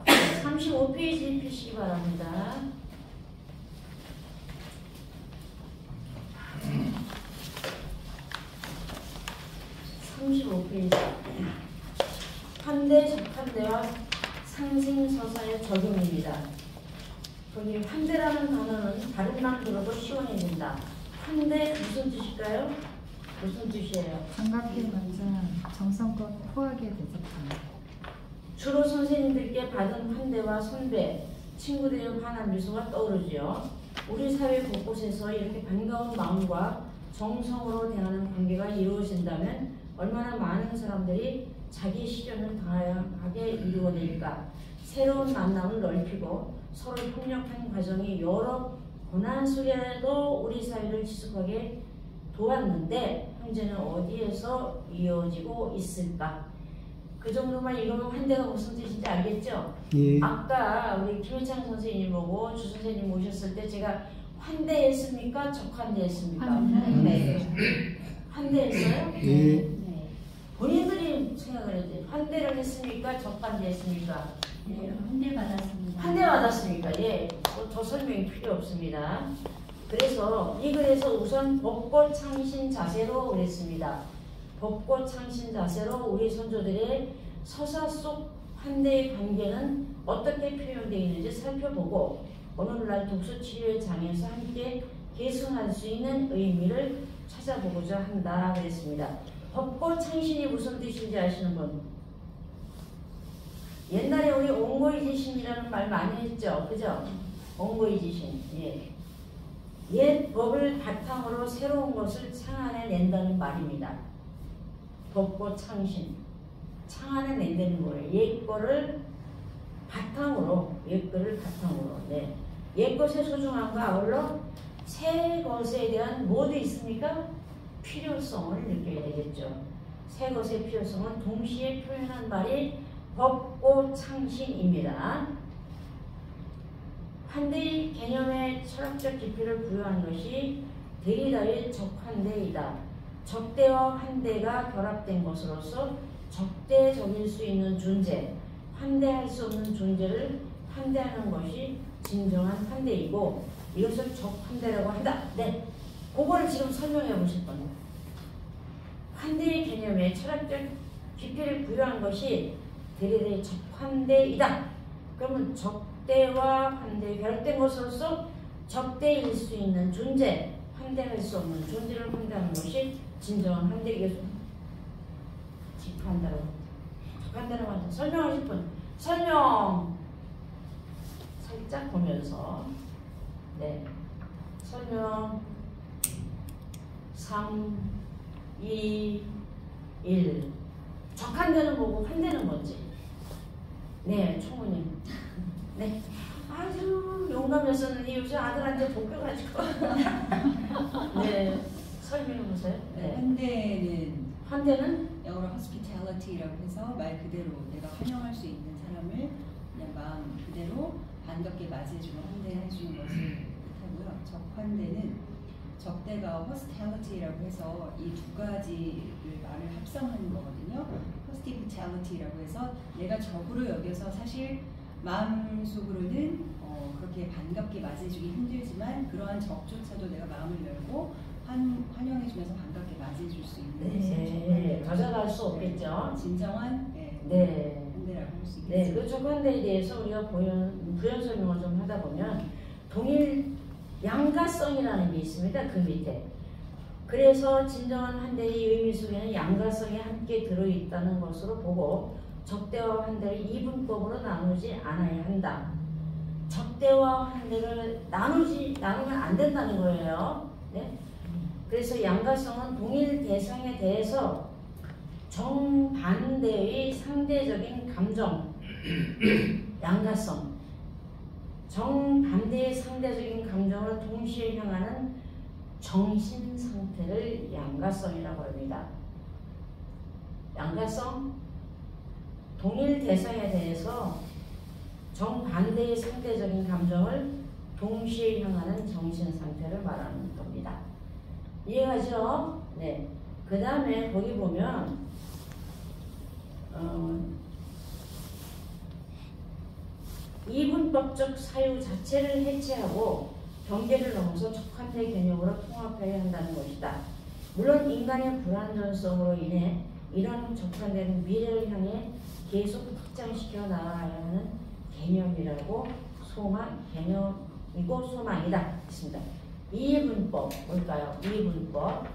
네. 35페이지 펴시기 바랍니다. 환대, 적환대와 상생서사의 적용입니다. 거기 환대라는 단어는 발음만 들어도 시원해진다. 환대 무슨 뜻일까요? 무슨 뜻이에요? 반갑게 맞은 정성껏 호하게 대접하는. 주로 선생님들께 받은 환대와 선배, 친구들의 환한 미소가 떠오르지요. 우리 사회 곳곳에서 이렇게 반가운 마음과 정성으로 대하는 관계가 이루어진다면 얼마나 많은 사람들이 자기 실현을 다양하게 이루어낼까. 새로운 만남을 넓히고 서로 협력한 과정이 여러 고난 속에도 우리 사회를 지속하게 도왔는데 현재는 어디에서 이어지고 있을까. 그 정도만 읽으면 환대가 무슨 뜻인지 알겠죠? 예. 아까 우리 김현창 선생님 보고 주 선생님 모셨을 때 제가 환대했습니까? 적환대했습니까? 환대했어요? 예. 본인들이 생각을 해야 돼. 환대를 했습니까? 적환대했습니까? 네, 환대 받았습니다. 환대 받았습니까? 예. 더 설명이 필요 없습니다. 그래서 이 글에서 우선 벚꽃창신 자세로 그랬습니다. 벚꽃창신 자세로 우리 선조들의 서사 속 환대의 관계는 어떻게 표현되어 있는지 살펴보고 오늘날 독서치료의 장에서 함께 계승할 수 있는 의미를 찾아보고자 한다 그랬습니다. 벚꽃창신이 무슨 뜻인지 아시는 분? 옛날에 우리 옹고이지신이라는 말 많이 했죠. 그죠? 옹고이지신. 예. 옛 법을 바탕으로 새로운 것을 창안해낸다는 말입니다. 벚꽃창신. 창안해낸다는 거예요. 옛 거를 바탕으로. 네. 옛 것의 소중함과 아울러 새 것에 대한 뭐도 있습니까? 필요성을 느껴야 되겠죠. 새 것의 필요성은 동시에 표현한 말이 벚꽃창신입니다. 환대의 개념에 철학적 깊이를 부여한 것이 데리다의 적환대이다. 적대와 환대가 결합된 것으로서 적대적일 수 있는 존재, 환대할 수 없는 존재를 환대하는 것이 진정한 환대이고 이것을 적환대라고 한다. 네, 그거를 지금 설명해 보실 겁니다. 환대의 개념에 철학적 깊이를 부여한 것이 데리다의 적환대이다. 그러면 적대와 환대 결합된 것으로서 적대일 수 있는 존재, 환대할 수 없는 존재를 환대하는 것이 진정한 환대이겠죠. 적환대라고. 적환대라고 한다. 설명하실 분. 설명. 살짝 보면서. 네. 설명. 3, 2, 1. 적환대는 뭐고 환대는 뭔지. 네, 총무님. 네. 아주 용감했었는데 요새 아들한테 볶여가지고. 네. 설명해 보세요. 네. 환대는 영어로 hospitality라고 해서 말 그대로 내가 환영할 수 있는 사람을 그냥 마음 그대로 반갑게 맞이해주고 환대해주는 것을 뜻하고요. 적환대는 적대가 hospitality라고 해서 이 두 가지를 말을 합성하는 거거든요. hospitality라고 해서 내가 적으로 여겨서 사실 마음속으로는 그렇게 반갑게 맞이해주기 힘들지만 그러한 적조차도 내가 마음을 열고 환영해주면서 반갑게 맞이해줄 수 있는 네, 가져갈 수 없겠죠. 진정한 네. 현대라고 할 수 네, 있겠죠. 그 조건대에 대해서 우리가 부연 설명을 좀 하다 보면 동일 양가성이라는 게 있습니다. 그 밑에. 그래서 진정한 한대의 의미 속에는 양가성이 함께 들어있다는 것으로 보고 적대와 환대를 이분법으로 나누지 않아야 한다. 적대와 환대를 나누면 안 된다는 거예요. 네? 그래서 양가성은 동일 대상에 대해서 정반대의 상대적인 감정, 양가성, 정반대의 상대적인 감정을 동시에 향하는 정신 상태를 양가성이라고 합니다. 양가성, 동일 대상에 대해서 정반대의 상대적인 감정을 동시에 향하는 정신 상태를 말하는 겁니다. 이해가죠? 네. 그 다음에 거기 보면 이분법적 사유 자체를 해체하고 경계를 넘어서 척한대 개념으로 통합해야 한다는 것이다. 물론 인간의 불완전성으로 인해 이런 적한되는 미래를 향해 계속 확장시켜 나가야 하는 개념이라고 개념이고 소망이다. 있습니다. 이분법 뭘까요? 이분법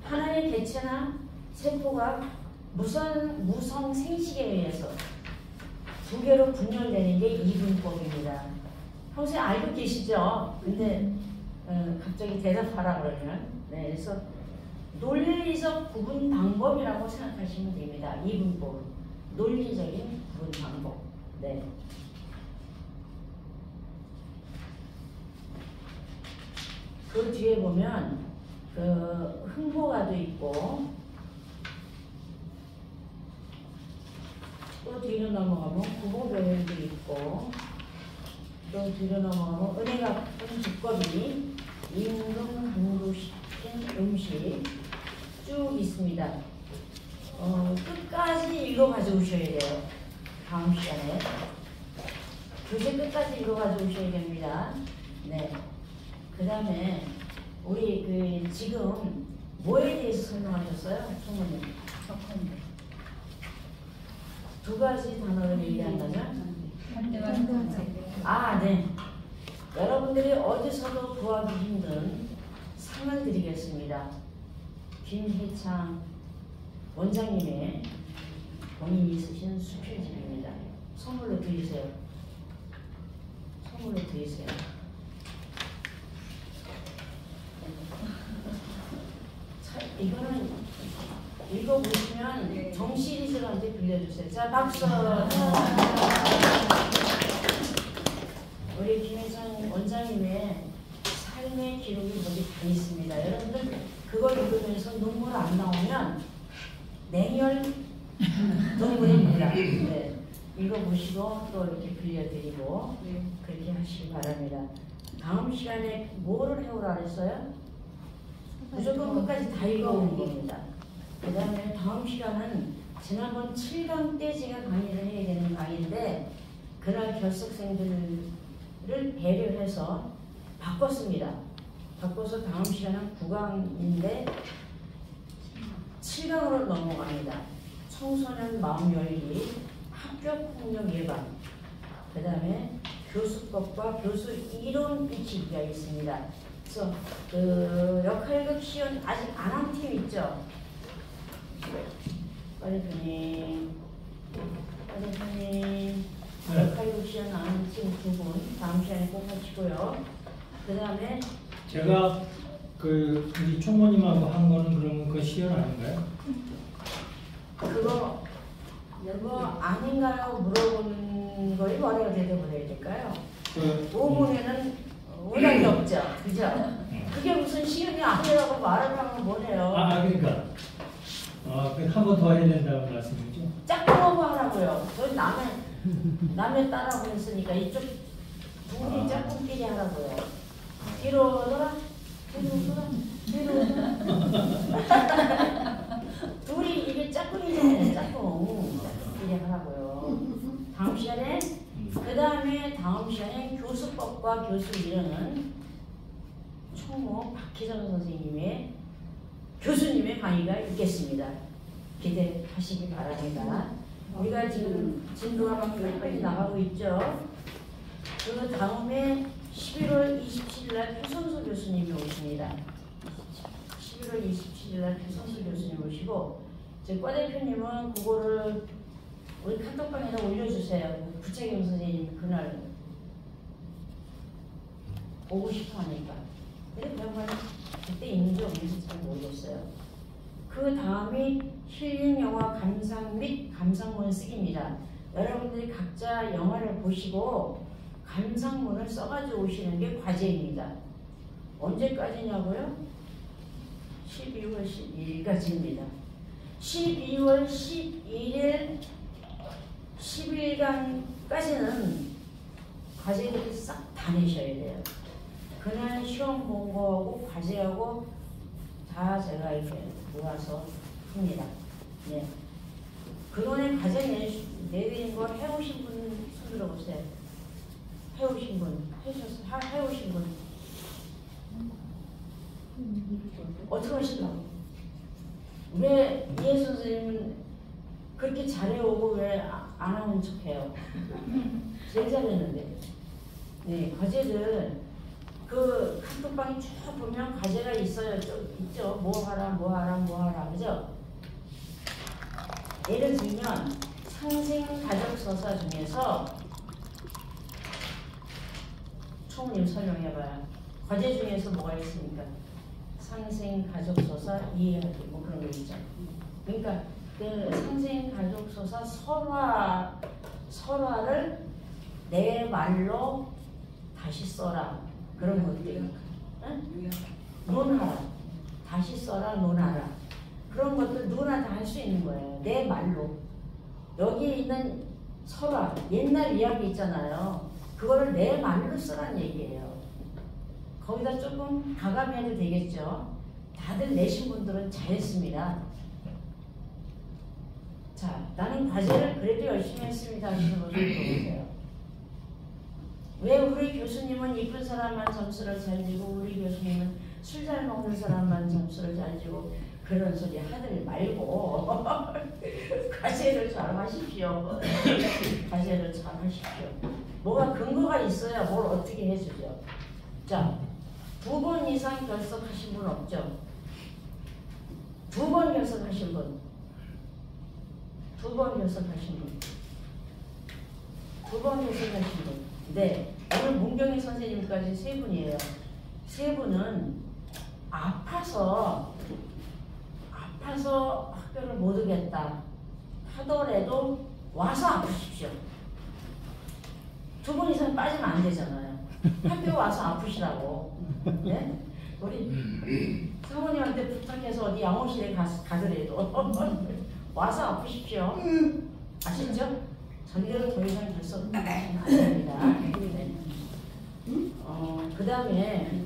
하나의 개체나 세포가 무성 생식에 의해서 두 개로 분열되는 게 이분법입니다. 평소에 알고 계시죠? 근데 갑자기 대답하라 그러면 그래서 논리적 구분 방법이라고 생각하시면 됩니다. 이분법 논리적인 구분 방법. 네. 그 뒤에 보면 그 흥보가도 있고 또 뒤로 넘어가면 구보별도 있고 또 뒤로 넘어가면 은혜가 같은 두꺼비 임금 강도시킨 음식 쭉 있습니다. 끝까지 읽어가지고 오셔야 돼요. 다음 시간에 교재 끝까지 읽어가지고 오셔야 됩니다. 네. 그 다음에 우리 지금 뭐에 대해서 설명하셨어요? 총무님. 두 가지 단어를 얘기한다면? 네. 여러분들이 어디서도 구하기 힘든 상을 드리겠습니다. 김혜창 원장님의 본인이 쓰신 수필집입니다. 선물로 드리세요. 선물로 드리세요. 이거는 읽어보시면 정시리즈한테 빌려주세요. 자, 박수. 우리 김혜정 원장님의 삶의 기록이 거기 다 있습니다. 여러분들 그걸 읽으면서 눈물 안 나오면 냉혈 눈물입니다. 네. 읽어보시고 또 이렇게 빌려드리고 그렇게 하시기 바랍니다. 다음 시간에 뭐를 해오라 그랬어요? 무조건 끝까지 다 읽어오는 겁니다. 그 다음에 다음 시간은 지난번 7강 때 제가 강의를 해야 되는 강의인데 그날 결석생들을 배려해서 바꿨습니다. 바꿔서 다음 시간은 9강인데 7강으로 넘어갑니다. 청소년 마음 열기, 학교폭력 예방, 그 다음에 교수법과 교수 이론 익히기가 있습니다. 그래서 그 역할극 시연 아직 안 한 팀 있죠? 빨리편님 역할극 시연 안 한 팀 2분 다음 시간에 꼭 하시고요. 그 다음에 제가 우리 총무님하고 한 거는 그러면 그 시연 아닌가요? 그거 아닌가요? 물어보는 거에 뭐라고 대답을 해야 될까요? 5분에는 오답이 없죠. 그죠? 그게 무슨 시연이 아니라고 말을 하면 뭐래요? 그러니까 한 번 더 해야 된다는 말씀이죠? 짝꿍하고 하라고요. 저 남의 딸하고 했으니까 이쪽 둘이 짝꿍끼리 하라고요. 뒤로 돌아, 뒤로 돌아. 둘이 이게 짝꿍이잖아요. 짝꿍끼리 하라고요. 다음 시간에 그 다음에 다음 시간에 교수법 수업과 교수 일은 총무 박희정 선생님의 교수님의 강의가 있겠습니다. 기대하시기 바랍니다. 우리가 지금 진도가 막 빨리 나가고 있죠. 그 다음에 11월 27일 날 표선수 교수님이 오십니다. 11월 27일 날 표선수 교수님 오시고 과 대표님은 그거를 우리 카톡방에다 올려주세요. 구채경 선생님 그날 보고 싶어 하니까. 근데 병원에 그때 있는지 없는지 잘 모르겠어요. 그 다음이 힐링 영화 감상 및 감상문 쓰기입니다. 여러분들이 각자 영화를 보시고 감상문을 써가지고 오시는 게 과제입니다. 언제까지냐고요? 12월 12일까지입니다. 12월 11일 10일간까지는 과제들을 싹 다 내셔야 돼요. 그날 시험 본 거하고 과제하고 다 제가 이렇게 모아서 합니다. 네. 그동안에 과제 내드린 거 해오신 분 손 들어보세요. 해오신 분, 해오신 분. 어떻게 하시려고? 왜 이해 선생님은 그렇게 잘해오고 왜 안 하는 척해요? 제일 잘했는데. 네, 과제들 그 카톡방에 쭉 보면 과제가 있어요. 있죠. 뭐 하라, 그죠? 예를 들면 상생가족서사 중에서 총님 설명해봐요. 과제 중에서 뭐가 있습니까? 상생가족서사 이해하기 뭐 그런 거 있죠. 그러니까 그 상생가족서사 설화를 내 말로 다시 써라. 그런 것들. 응? 논하라. 다시 써라, 논하라. 그런 것들 누구나 다 할 수 있는 거예요. 내 말로. 여기 있는 설화, 옛날 이야기 있잖아요. 그거를 내 말로 쓰라는 얘기예요. 거기다 조금 가감해도 되겠죠. 다들 내신 분들은 잘했습니다. 자, 나는 과제를 그래도 열심히 했습니다 하시는 분들 들어보세요. 왜 우리 교수님은 이쁜 사람만 점수를 잘 주고 우리 교수님은 술 잘 먹는 사람만 점수를 잘 주고 그런 소리 하들 말고 과제를 잘 하십시오. 과제를 잘 하십시오. 뭐가 근거가 있어야 뭘 어떻게 해주죠. 자, 2번 이상 결석하신 분 없죠? 2번 결석하신 분. 2번 결석하신 분. 2번 결석하신 분. 네, 오늘 문경희 선생님까지 3분이에요. 3분은 아파서 학교를 못 오겠다 하더라도 와서 아프십시오. 2분 이상 빠지면 안 되잖아요. 학교 와서 아프시라고. 네? 우리 사모님한테 부탁해서 어디 양호실에 가더라도 와서 아프십시오. 아시죠? 절대로 더 이상 결석 안 됩니다. 그 다음에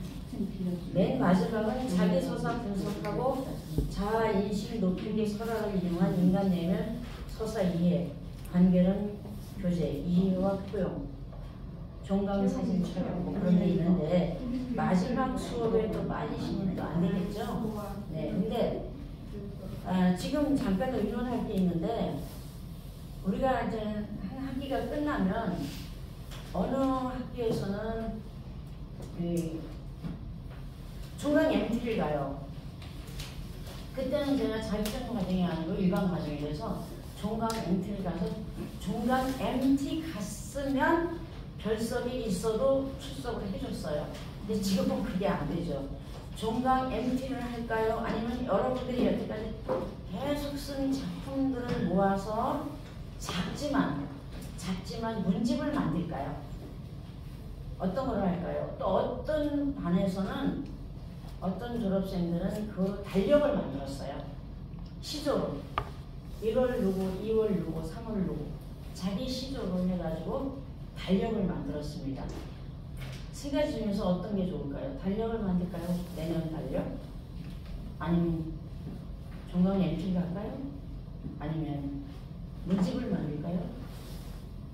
맨 마지막은 자기서사 분석하고 자아인식 높이기 설화를 이용한 인간 내면 서사 이해, 관계는 교제, 이해와 포용, 종강 사진 촬영 뭐 그런 게 있는데 마지막 수업에 또 빠지시면 또 안 되겠죠? 네, 근데 지금 잠깐 의논할 게 있는데 우리가 이제 한 학기가 끝나면 어느 학교에서는 그 중간 MT를 가요. 그때는 제가 자격증 과정이 아니고 일반 과정이라서 중간 MT를 가서 중간 MT 갔으면 결석이 있어도 출석을 해줬어요. 근데 지금은 그게 안 되죠. 중간 MT를 할까요? 아니면 여러분들이 여태까지 계속 쓴 작품들을 모아서 작지만 문집을 만들까요? 어떤 걸 할까요? 또 어떤 반에서는 어떤 졸업생들은 그 달력을 만들었어요. 시조로 1월 누구, 2월 누구, 3월 누구 자기 시조로 해가지고 달력을 만들었습니다. 3가지 중에서 어떤 게 좋을까요? 달력을 만들까요? 내년 달력? 아니면 종강 MT를 할까요? 아니면 문집을 만들까요?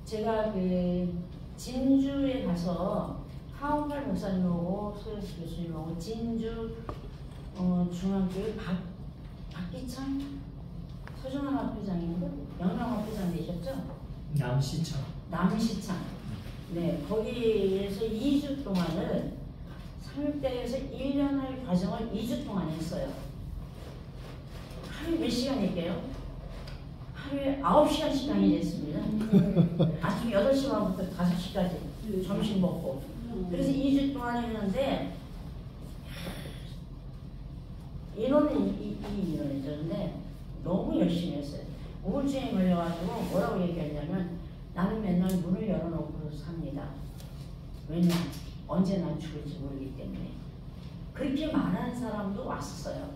제가 그 진주에 가서 하원팔 목사님하고 소혜수 교수님하고 진주 중앙교회 박기창 서정환 학회장인가? 영남 학회장 되셨죠? 남시청. 남시창. 네, 거기에서 2주 동안을 삼육대에서 1년 할 과정을 2주 동안 했어요. 하루에 몇 시간 했게요? 하루에 9시간씩 강의했습니다. 아침 8시 반부터 5시까지 점심 먹고. 그래서 2주 동안 했는데 인원은 이 인원이었는데 너무 열심히 했어요. 우울증에 걸려가지고 뭐라고 얘기했냐면 나는 맨날 문을 열어놓고 삽니다. 왜냐? 언제 난 죽을지 모르기 때문에. 그렇게 말하는 사람도 왔었어요.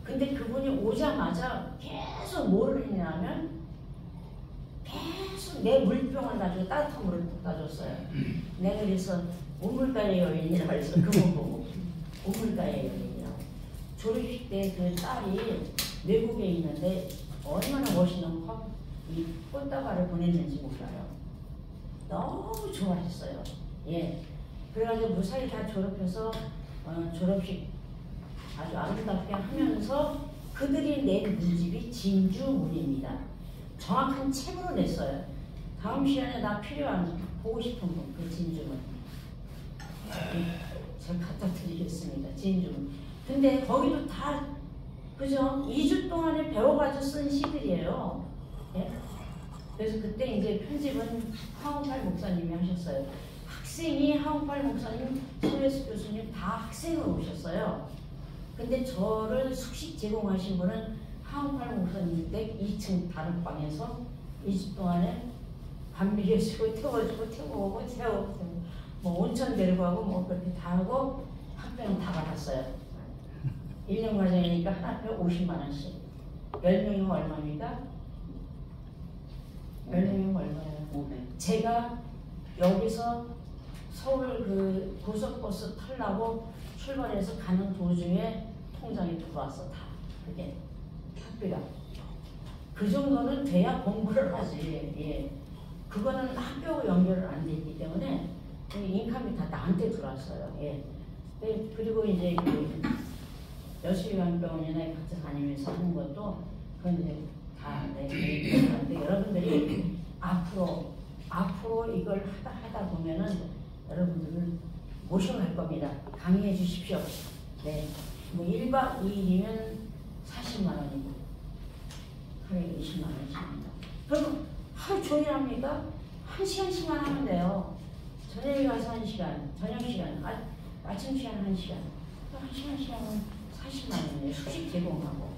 근데 그분이 오자마자 계속 뭐를 했냐면 계속 내 물병을 가지고 따뜻한 물을 따줬어요. 내가 그래서 우물가의 여인이라고 해서 그분 보고 우물가의 여인이라고. 졸업식 때 그 딸이 외국에 있는데 얼마나 멋있는 이 꽃다발을 보냈는지 몰라요. 너무 좋아했어요. 예. 그래가지고 무사히 다 졸업해서 졸업식 아주 아름답게 하면서 그들이 낸 문집이 진주문입니다. 정확한 책으로 냈어요. 다음 시간에 나 필요한 보고 싶은 분, 그 진주문. 제가 갖다 드리겠습니다. 진주문. 근데 거기도 다 그죠? 2주 동안에 배워가지고 쓴 시들이에요. 예? 그래서 그때 이제 편집은 하원팔 목사님이 하셨어요. 학생이 하원팔 목사님, 소혜수 교수님 다 학생으로 오셨어요. 근데 저를 숙식 제공하신 분은 하원팔 목사님 댁 2층 다른 방에서 2주 동안에 밥 먹여주고 태워주고 태워오고 태워오고 뭐 온천 데려가고 뭐 그렇게 다 하고 학비는 다 받았어요. 1년 과정이니까 하나에 50만 원씩. 10명이면 얼마입니까? 10명이면 얼마예요? 500. 제가 여기서 서울 그 고속버스 타려고 출발해서 가는 도중에 통장에 들어왔어. 다. 그게 학비가. 그 정도는 돼야 공부를 하지. 예. 그거는 학교하고 연결을 안 되기 때문에 인감이 다 나한테 들어왔어요. 예. 그리고 이제 그 여수요양병원이나 각자 다니면서 하는 것도 그건 이제 다 내가 여러분들이 앞으로 이걸 하다 보면은 여러분들을 모셔갈 겁니다. 강의해 주십시오. 네. 뭐 1박 2일이면 40만 원이고 하루에 20만 원씩입니다. 그럼 하루 종일 합니까? 1시간씩만 하면 돼요. 저녁에 가서 1시간, 저녁 시간, 아침 시간 1시간. 1시간씩 하면 40만 원이에요. 숙식 제공하고.